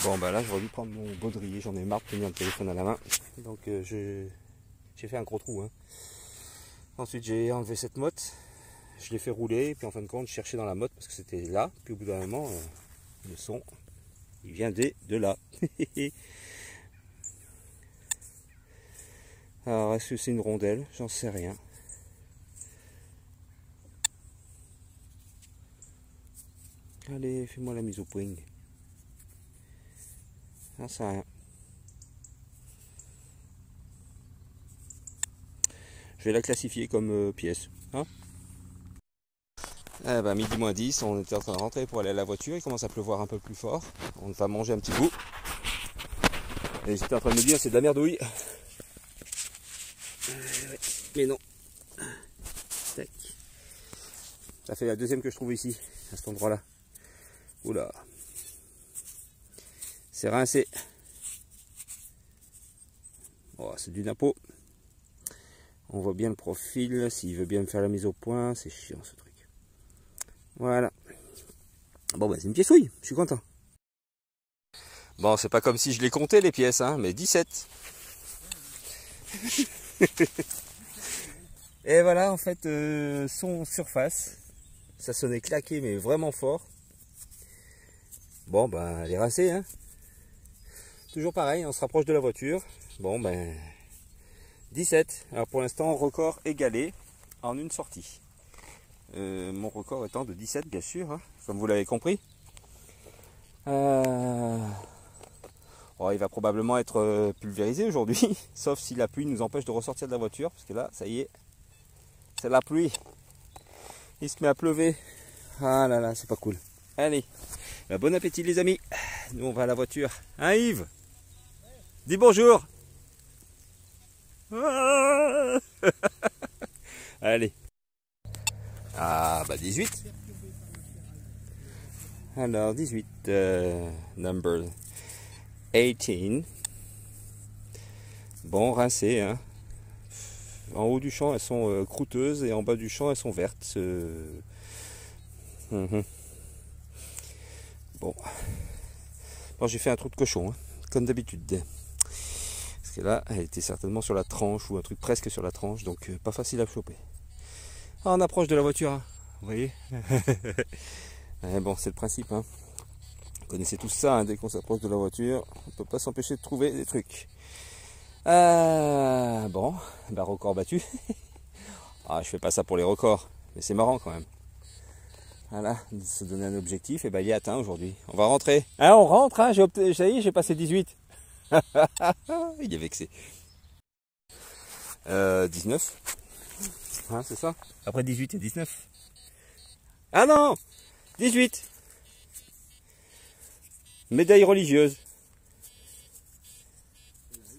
Bon bah là j'aurais dû prendre mon baudrier, j'en ai marre de tenir le téléphone à la main. Donc j'ai fait un gros trou. Hein. Ensuite j'ai enlevé cette motte, je l'ai fait rouler, et puis en fin de compte je cherchais dans la motte parce que c'était là. Puis au bout d'un moment, le son, il vient de là. Alors est-ce que c'est une rondelle? J'en sais rien. Allez, fais-moi la mise au point. J'en sais rien. Je vais la classifier comme pièce. Hein, eh ben, midi moins 10, on était en train de rentrer pour aller à la voiture. Il commence à pleuvoir un peu plus fort. On va manger un petit bout. Et j'étais en train de me dire, c'est de la merdouille. Mais non. Tac. Ça fait la deuxième que je trouve ici, à cet endroit-là. Oula. C'est rincé. Oh, c'est du napo. On voit bien le profil. S'il veut bien me faire la mise au point, c'est chiant ce truc. Voilà. Bon, bah, c'est une pièce, oui. Je suis content. Bon, c'est pas comme si je les comptais les pièces, hein, mais 17. Et voilà, en fait, son surface. Ça sonnait claqué, mais vraiment fort. Bon, ben, elle est rincée, hein. Toujours pareil, on se rapproche de la voiture. Bon, ben, 17. Alors pour l'instant, record égalé en une sortie. Mon record étant de 17, bien sûr, hein, comme vous l'avez compris. Oh, il va probablement être pulvérisé aujourd'hui, sauf si la pluie nous empêche de ressortir de la voiture, parce que là, ça y est, c'est la pluie. Il se met à pleuver. Ah là là, c'est pas cool. Allez, bah, bon appétit les amis. Nous on va à la voiture. Hein Yves? Dis bonjour. Ah allez. Ah bah 18. Alors 18, number 18. Bon, rincé, hein. En haut du champ, elles sont croûteuses et en bas du champ, elles sont vertes. Bon. Bon, j'ai fait un trou de cochon, hein, comme d'habitude. Parce que là, elle était certainement sur la tranche ou un truc presque sur la tranche, donc pas facile à choper. Ah, on approche de la voiture, hein, vous voyez. Bon, c'est le principe, hein. Vous connaissez tous ça, hein, dès qu'on s'approche de la voiture, on ne peut pas s'empêcher de trouver des trucs. Bon, bah, record battu. Ah, je fais pas ça pour les records, mais c'est marrant quand même. Voilà, de se donner un objectif, et ben il est atteint aujourd'hui. On va rentrer. Hein, on rentre, hein, ça y est, j'ai passé 18. Il est vexé. 19. Hein, c'est ça. Après 18 et 19. Ah non, 18. Médaille religieuse.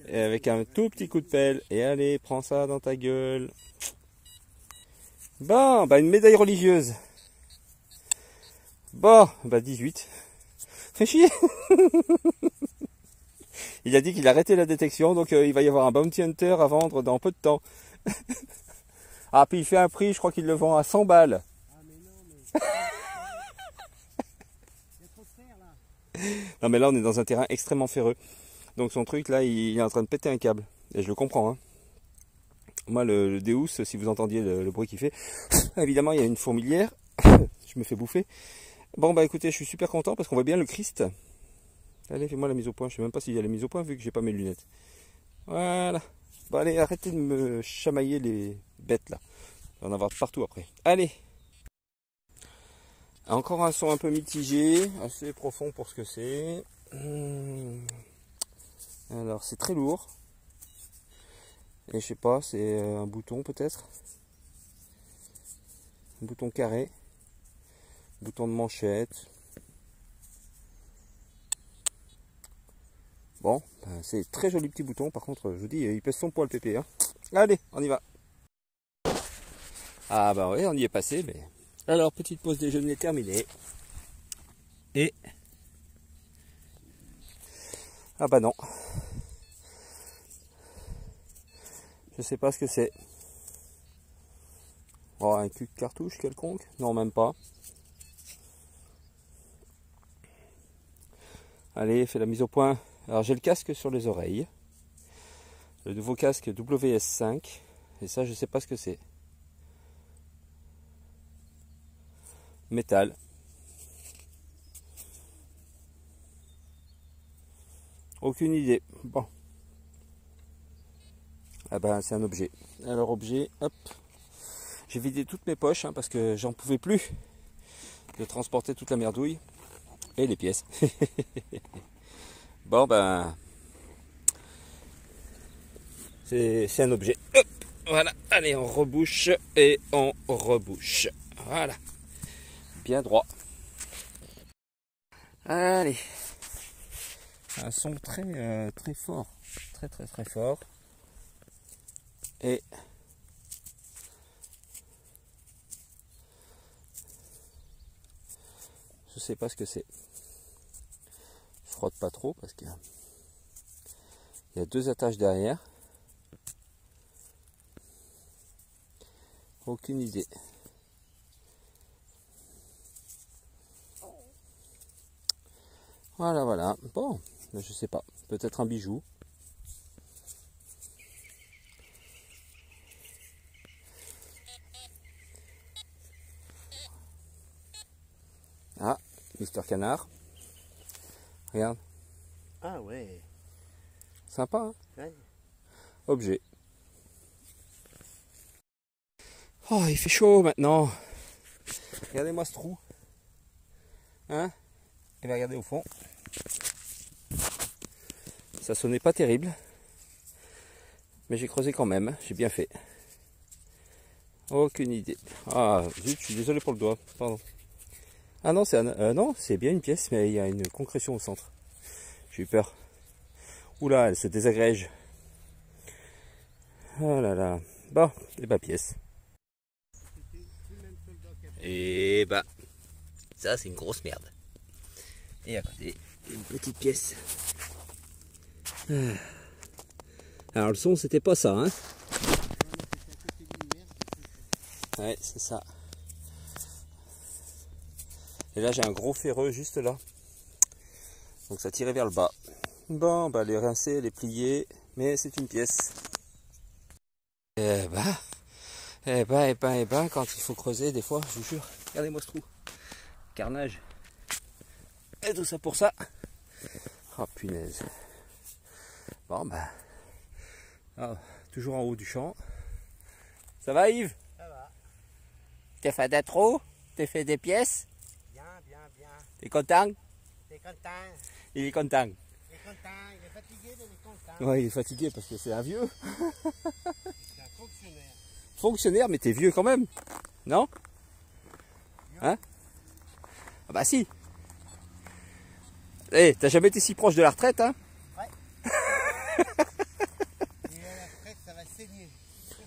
Et avec un tout petit coup de pelle. Et allez, prends ça dans ta gueule. Bon, bah une médaille religieuse. Bon, bah 18. Fais chier. Il a dit qu'il arrêtait la détection, donc il va y avoir un bounty hunter à vendre dans peu de temps. Ah, puis il fait un prix, je crois qu'il le vend à 100 balles. Ah, mais non, mais... Il y a trop de fer, là. Non, mais là, on est dans un terrain extrêmement ferreux. Donc son truc, là, il est en train de péter un câble. Et je le comprends, hein. Moi, le Deus, si vous entendiez le bruit qu'il fait, évidemment, il y a une fourmilière. Je me fais bouffer. Bon, bah écoutez, je suis super content parce qu'on voit bien le Christ. Allez, fais-moi la mise au point. Je sais même pas s'il y a la mise au point vu que j'ai pas mes lunettes. Voilà. Bon, allez, arrêtez de me chamailler les bêtes, là. Il va en avoir partout après. Allez. Encore un son un peu mitigé, assez profond pour ce que c'est. Alors, c'est très lourd. Et je sais pas, c'est un bouton peut-être. Un bouton carré. Bouton de manchette. Bon, ben, c'est très joli petit bouton. Par contre, je vous dis, il pèse son poids le pépé. Hein. Allez, on y va. Ah bah oui, on y est passé. Mais... Alors, petite pause déjeuner terminée. Et... Ah bah non. Je sais pas ce que c'est. Oh, un cul de cartouche quelconque? Non, même pas. Allez, fais la mise au point. Alors j'ai le casque sur les oreilles. Le nouveau casque WS5. Et ça, je sais pas ce que c'est. Métal. Aucune idée. Bon. Ah ben c'est un objet. Alors objet, hop. J'ai vidé toutes mes poches hein, parce que j'en pouvais plus de transporter toute la merdouille. Et les pièces. Bon ben. C'est un objet. Hop, voilà. Allez, on rebouche et on rebouche. Voilà. Bien droit. Allez. Un son très très fort. Très fort. Et je sais pas ce que c'est. Je frotte pas trop parce qu'il y a deux attaches derrière. Aucune idée. Voilà, voilà. Bon, je sais pas. Peut-être un bijou. Ah, Mister Canard. Regarde. Ah ouais. Sympa, hein? Ouais. Objet. Oh, il fait chaud maintenant. Regardez-moi ce trou. Hein? Et bien regardez au fond. Ça sonnait pas terrible. Mais j'ai creusé quand même. J'ai bien fait. Aucune idée. Ah, zut, je suis désolé pour le doigt. Pardon. Ah non, non, c'est bien une pièce, mais il y a une concrétion au centre. J'ai eu peur. Oula, elle se désagrège. Oh là là. Bon, et bah pièce. Et bah, ça c'est une grosse merde. Et à côté, une petite pièce. Alors le son c'était pas ça, hein. Ouais, c'est ça. Et là j'ai un gros ferreux juste là. Donc ça tirait vers le bas. Bon, bah les rincer, les plier, mais c'est une pièce. Et bah, quand il faut creuser, des fois, je vous jure, regardez-moi ce trou. Carnage. Et tout ça pour ça. Oh punaise. Bon bah. Ah, toujours en haut du champ. Ça va Yves? Ça va. T'as fait des trous? T'as fait des pièces? Bien, bien, bien. T'es content? T'es content? Il est content. Il est content. Il est fatigué, mais il est content. Ouais, il est fatigué parce que c'est un vieux. C'est un fonctionnaire. Fonctionnaire, mais t'es vieux quand même. Non? Hein? Ah bah si. Eh, t'as jamais été si proche de la retraite, hein? Ouais. Et à la retraite, ça va saigner.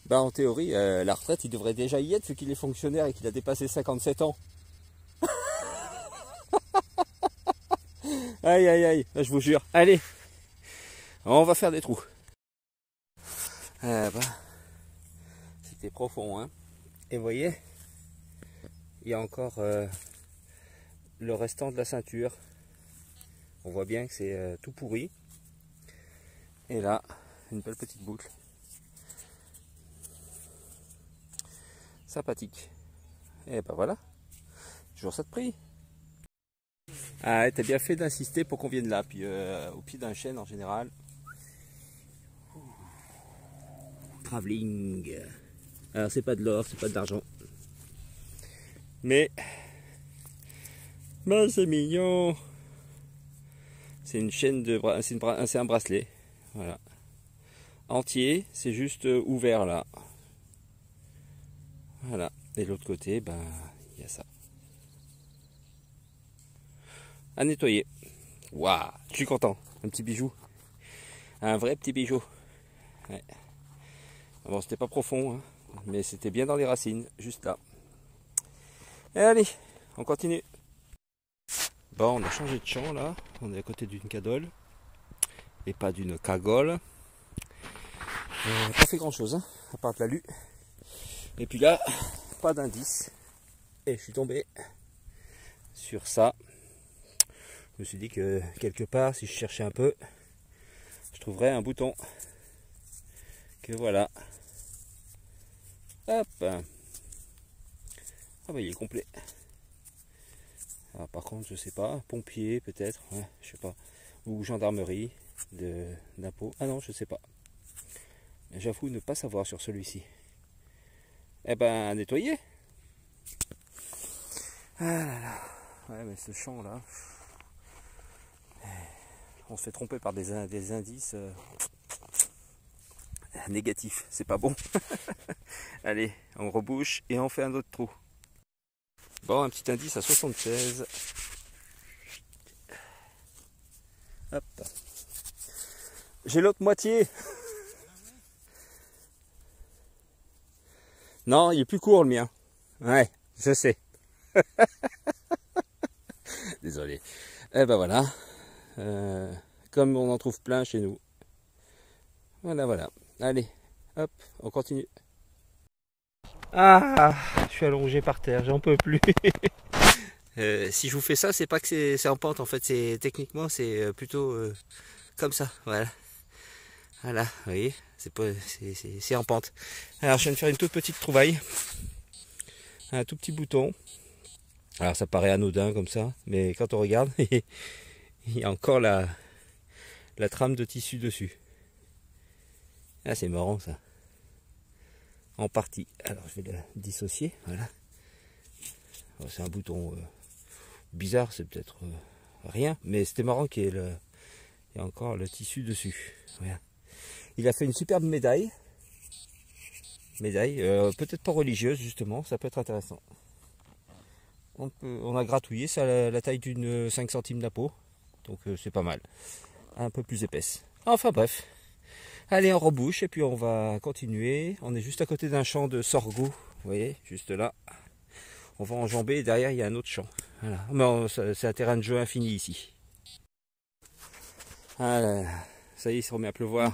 Bah en théorie, la retraite, il devrait déjà y être vu qu'il est fonctionnaire et qu'il a dépassé 57 ans. Aïe aïe aïe, je vous jure. Allez, on va faire des trous. Bah, c'était profond, hein. Et vous voyez, il y a encore le restant de la ceinture. On voit bien que c'est tout pourri. Et là, une belle petite boucle. Sympathique. Et ben voilà, toujours ça de prix. Ah, t'as bien fait d'insister pour qu'on vienne là, puis au pied d'un chêne en général. Travelling. Alors c'est pas de l'or, c'est pas de l'argent. Mais ben, c'est mignon. C'est une chaîne de c'est un bracelet. Voilà. Entier, c'est juste ouvert là. Voilà. Et de l'autre côté, ben il y a ça. À nettoyer. Waouh, je suis content. Un petit bijou. Un vrai petit bijou. Ouais. Bon, c'était pas profond, hein, mais c'était bien dans les racines, juste là. Et allez, on continue. Bon, on a changé de champ là. On est à côté d'une cadole. Et pas d'une cagole. Pas fait grand chose, hein, à part de la lue. Et puis là, pas d'indice. Et je suis tombé sur ça. Je me suis dit que quelque part, si je cherchais un peu, je trouverais un bouton. Que voilà. Hop. Ah bah il est complet. Alors, par contre, je sais pas, pompier peut-être, ouais, je sais pas, ou gendarmerie d'impôt. Ah non, je sais pas. J'avoue ne pas savoir sur celui-ci. Eh ben, nettoyer. Ah là là. Ouais, mais ce champ là, on se fait tromper par des indices négatifs. C'est pas bon. Allez, on rebouche et on fait un autre trou. Bon, un petit indice à 76. Hop. J'ai l'autre moitié. Non, il est plus court le mien. Ouais, je sais. Désolé. Eh ben voilà. Comme on en trouve plein chez nous. Voilà, voilà. Allez, hop, on continue. Ah, je suis allongé par terre, j'en peux plus. Si je vous fais ça, c'est pas que c'est en pente, en fait, c'est techniquement c'est plutôt comme ça, voilà. Voilà, vous voyez, c'est en pente. Alors je viens de faire une toute petite trouvaille. Un tout petit bouton. Alors ça paraît anodin comme ça, mais quand on regarde, il y a encore la trame de tissu dessus. Ah c'est marrant ça. En partie. Alors je vais le dissocier, voilà. C'est un bouton bizarre, c'est peut-être rien, mais c'était marrant qu'il y ait encore le tissu dessus. Voilà. Il a fait une superbe médaille. Médaille, peut-être pas religieuse justement, ça peut être intéressant. On a gratouillé, ça a la taille d'une 5 centimes de peau, donc c'est pas mal. Un peu plus épaisse. Enfin bref. Allez, on rebouche et puis on va continuer. On est juste à côté d'un champ de sorgho, vous voyez, juste là. On va enjamber et derrière il y a un autre champ. Voilà. Bon, c'est un terrain de jeu infini ici. Ah, ça y est, il se remet à pleuvoir.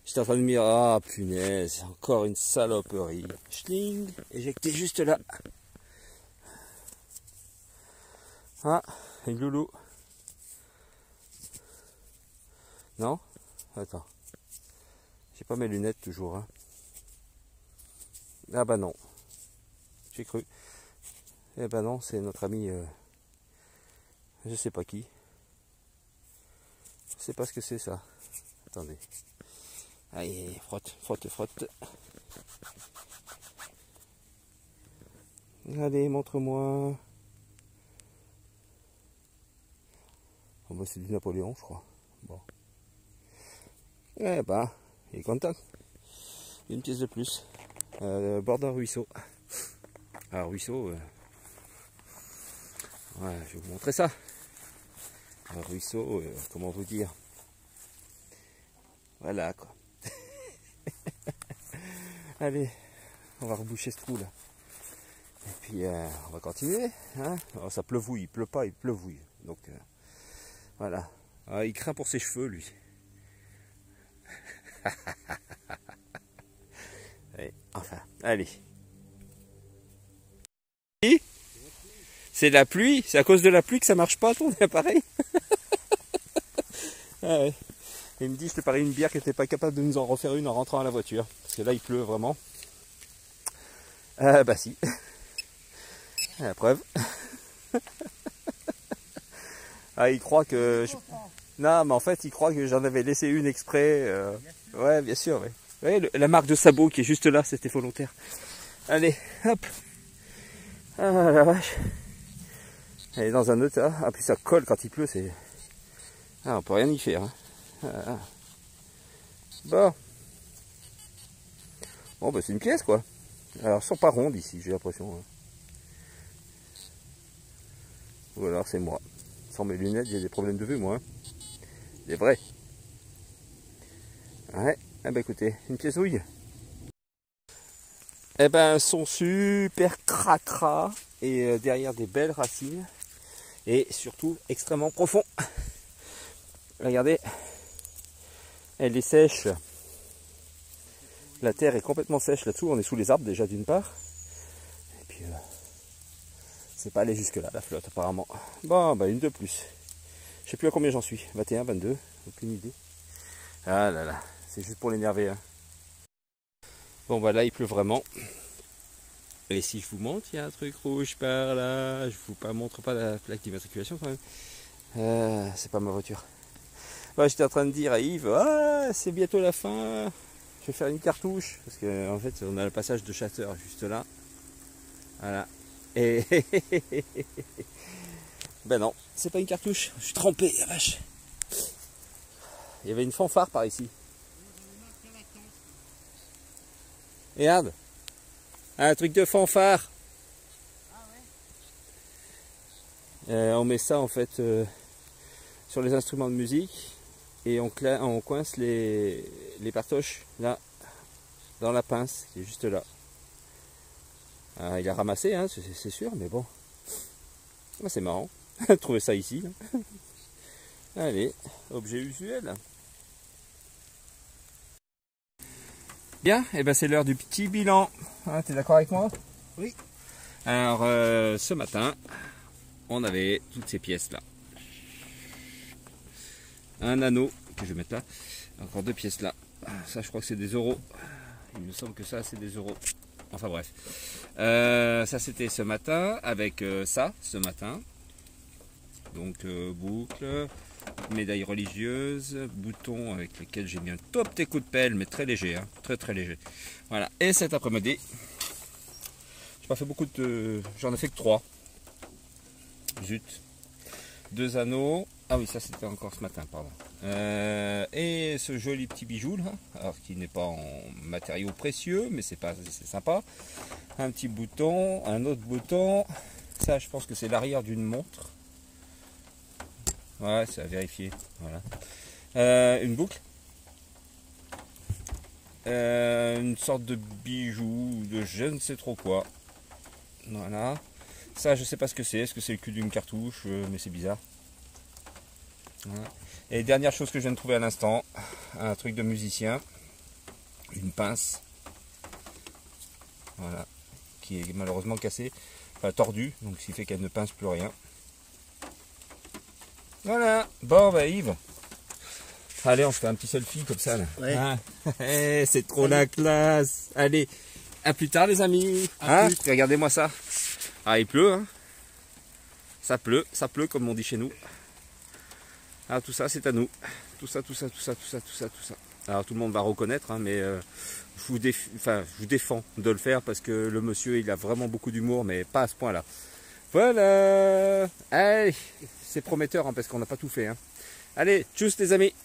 J'étais en train de me dire, ah punaise, encore une saloperie. Schling, éjecté juste là. Ah, une loulou. Non? Attends. J'ai pas mes lunettes toujours. Hein. Ah bah non. J'ai cru. Eh ben non, c'est notre ami. Je sais pas qui. Je sais pas ce que c'est ça. Attendez. Allez, frotte, frotte, frotte. Allez, montre-moi. Oh, bah, c'est du Napoléon, je crois. Bon. Eh ben, il est content. Une pièce de plus. Bord d'un ruisseau. Alors, ruisseau. Ouais, je vais vous montrer ça. Un ruisseau, comment vous dire. Voilà quoi. Allez, on va reboucher ce trou là. Et puis on va continuer. Hein. Alors, ça pleuvouille, il pleut pas, il pleuvouille. Donc voilà. Alors, il craint pour ses cheveux lui. Allez, enfin, allez. C'est la pluie, c'est à cause de la pluie que ça marche pas ton appareil. Ah ouais. Il me dit, je te parie une bière qui n'était pas capable de nous en refaire une en rentrant à la voiture. Parce que là, il pleut vraiment. Bah si. La preuve. Ah, il croit que... Non, mais en fait, il croit que j'en avais laissé une exprès. Ouais, bien sûr, ouais. Vous voyez, la marque de sabot qui est juste là, c'était volontaire. Allez, hop. Ah la vache. Elle est dans un état. Ah, puis ça colle quand il pleut, c'est... Ah, on peut rien y faire. Hein. Ah. Bon. Bon, bah c'est une pièce, quoi. Alors, elles sont pas rondes ici, j'ai l'impression. Hein. Ou alors c'est moi. Sans mes lunettes, j'ai des problèmes de vue, moi. Hein. C'est vrai. Ouais. Eh ben écoutez, une pièce ouille. Eh ben, elles sont super cracra et derrière des belles racines et surtout extrêmement profond. Regardez, elle est sèche. La terre est complètement sèche là-dessous. On est sous les arbres déjà d'une part. Et puis c'est pas allé jusque là la flotte apparemment. Bon bah une de plus. Je sais plus à combien j'en suis. 21, 22, aucune idée. Ah là là, c'est juste pour l'énerver. Hein. Bon bah là il pleut vraiment. Et si je vous montre, il y a un truc rouge par là. Je vous montre pas la plaque d'immatriculation quand même. C'est pas ma voiture. Bah, j'étais en train de dire à Yves, ah, c'est bientôt la fin. Je vais faire une cartouche. Parce qu'en fait on a le passage de chasseur juste là. Voilà. Et ben non, c'est pas une cartouche. Je suis trempé, la vache. Il y avait une fanfare par ici. Regarde. Un truc de fanfare. On met ça en fait sur les instruments de musique et on coince les partoches là dans la pince qui est juste là. Il a ramassé, hein, c'est sûr, mais bon. Ah, c'est marrant de trouver ça ici. Allez, objet usuel. Bien, et ben c'est l'heure du petit bilan. Hein, t'es d'accord avec moi? Oui. Alors, ce matin, on avait toutes ces pièces là. Un anneau que je vais mettre là. Encore deux pièces là. Ça, je crois que c'est des euros. Il me semble que ça, c'est des euros. Enfin bref. Ça, c'était ce matin avec ça, ce matin. Donc, boucle, médaille religieuse, bouton avec lequel j'ai mis un top petit coup de pelle, mais très léger, hein, très très léger. Voilà. Et cet après-midi, j'ai pas fait beaucoup de, j'en ai fait que 3. Zut. 2 anneaux. Ah oui, ça c'était encore ce matin, pardon. Et ce joli petit bijou là, alors qui n'est pas en matériaux précieux, mais c'est sympa. Un petit bouton, un autre bouton. Ça, je pense que c'est l'arrière d'une montre. Ouais, c'est à vérifier. Voilà. Une boucle. Une sorte de bijou, de je ne sais trop quoi. Voilà. Ça, je sais pas ce que c'est. Est-ce que c'est le cul d'une cartouche? Mais c'est bizarre. Voilà. Et dernière chose que je viens de trouver à l'instant, un truc de musicien. Une pince. Voilà. Qui est malheureusement cassée. Enfin, tordue. Donc, ce qui fait qu'elle ne pince plus rien. Voilà. Bon, bah Yves. Allez, on se fait un petit selfie comme ça. Là. Ouais. Hein. C'est trop la classe. Allez, à plus tard les amis. Hein, regardez-moi ça. Ah, il pleut. Hein. Ça pleut comme on dit chez nous. Ah, tout ça, c'est à nous. Tout ça. Alors, tout le monde va reconnaître, hein, mais je vous défends de le faire parce que le monsieur, il a vraiment beaucoup d'humour, mais pas à ce point-là. Voilà. Allez, c'est prometteur, hein, parce qu'on n'a pas tout fait. Hein. Allez, tchuss les amis.